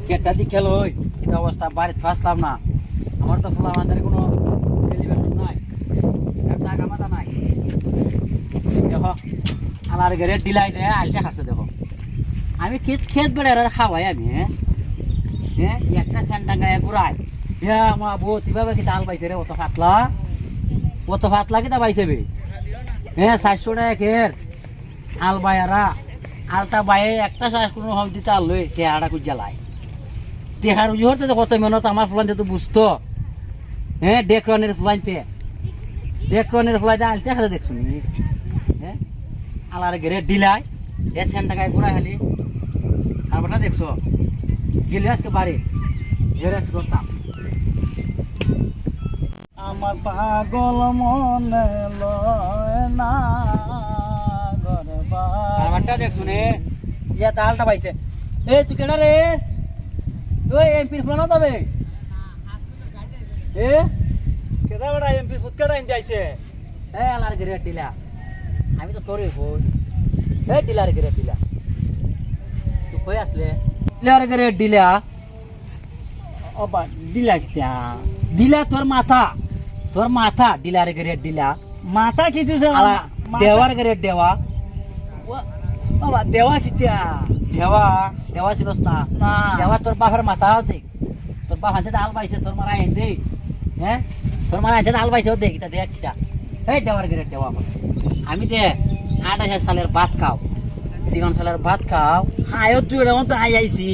কেটা দি খেলো এটা অবস্থা বাড়ি ফাসলাম না আমার তো ফুলা আমাদের কোনো টেলিভিশন নাই টাকা মাথা নাই দেখো আমার ঘরে ডিলাই দেয় আলটা খাচ্ছে দেখো আমি খেত বেড়ে খাওয়াই আমি হ্যাঁ একটা স্যান্ডাঙ্গায় ঘুরাই হ্যাঁ মা বহুত কিভাবে কি আল পাইছে রে অত ফাতলা কিতা পাইছে বে হ্যাঁ 400 টাকা খের আল বাইরা আলটা বাইরে একটা চাষ কোনো হল দিতে আল লই টেহাটা কুজ জ্বালায় টেহার উজহরতে কত মেহনত আমার ফলানতে তো বুঝতো হ্যাঁ ডেকরনের ফ্লাইটে আলতে খাতে দেখছো নি হ্যাঁ আলার ঘেরে ডিলাই এ স্যান্ডাঙ্গায় ঘুরাই খালি আর বেটা দেখছো গেলে আজকে বাড়ি ঘেরে করতাম আমার পাগল মনে লয় না আমারটা দেখছো নে ইয়া তালটা পাইছে এ তুই কেডা রে ওই এমপি ফোন তবে এ কেডা বড় এমপি ফুটকাটা ইন যাইছে এ আলার গরে টিলা আমি তো তোরে কই এ টিলার গরে টিলা তুই কই আসলে টিলার গরে টিলা ও বা দিলা কিতা দিলা তোর মাথা ডিলার গরে ডিলা মাথা কি তুই আলা দেওয়ার গরে দেওয়া বাবা দেওয়া কিতা দেওয়া ছিলস না না দেওয়া তোর বাপের মাথা দেখ তোর বাপ হাতে আল পাইছে তোর মারা এন দেখ হ্যাঁ তোর মারা হাতে আল পাইছে দেখ এটা দেখ কিটা এই দেওয়ার গরে দেওয়া আমি দে 28 সালের ভাত খাও 53 সালের ভাত খাও হায়ত তুই এরকম তো আইছি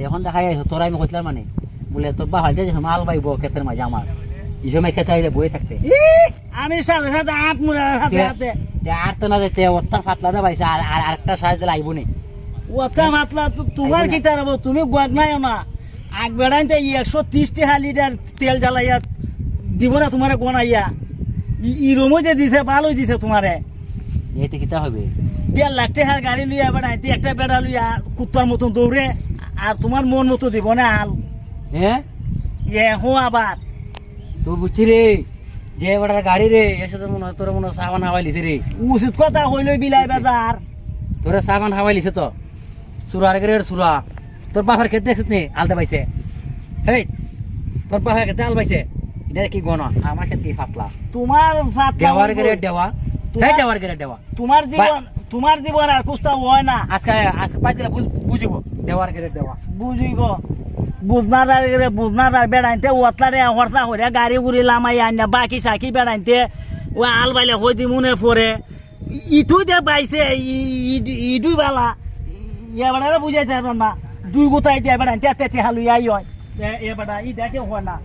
এখন দেখাই আইছো তোরা আমি কইলাম মানে বলে তোর বাপ হাতে যে মাল পাইবো ক্ষেতের মাঝে আমার এই সময় খেতে আইলে বই থাকতে আমি সাথে সাথে আট মুড়া হাতে আর তো না যেতে ওত্তার ফাতলা দা পাইছে আর আরেকটা সাইজ দিলে আইবো নি ওটা মাতলা তোমার কি তার তুমি গোয়াক নাই না আগ বেড়াইতে 130 টাকা লিটার তেল জ্বালাইয়া দিব না তোমারে গোনাইয়া ইরমো যে দিছে ভালো দিছে তোমারে এতে কিতা হবে 1.5 লাখ টাকার গাড়ি লইয়া বেড়াইতে একটা বেড়া লইয়া কুত্তার মতন দৌড়ে আর তোমার মন মতো দিব না আল হ্যাঁ হো আবার তো বুঝছি রে যে বেটার গাড়ি রে এসে তোর মনে তোর মনে সাবান হাওয়াই লিছে রে উচিত কথা হইলই বিলাই বাজার তোরে সাবান হাওয়াই লিছে তো সুরার গরে সুরা তোর বাপের ক্ষেত দেখছিস নি আলতে পাইছে হেই তোর বাপের ক্ষেতে আল পাইছে এটা কি গণ আমার ক্ষেত কি ফাতলা তোমার দেওয়ার গরে দেওয়া হ্যাঁ দেওয়ার গরে দেওয়া তোমার জীবন আর কুস্তা হয় না আজকে পাই দিলে বুঝিব দেওয়ার গরে দেওয়া বুঝিব বুঝনার বেড়াইতে ওতলারে হরতা হরে গাড়ি গুড়ি লামাই আনিয়া বাকি সাকি বেড়াইতে ও আল বাইলে হই দি মনে পড়ে ইটু যে পাইছে ইডুই বালা এবারে বুঝাইতে না দুই গোটাই দিয়ে বেড়াইতে তেতে হালুই আই হয় এবারে ই দেখে হয় না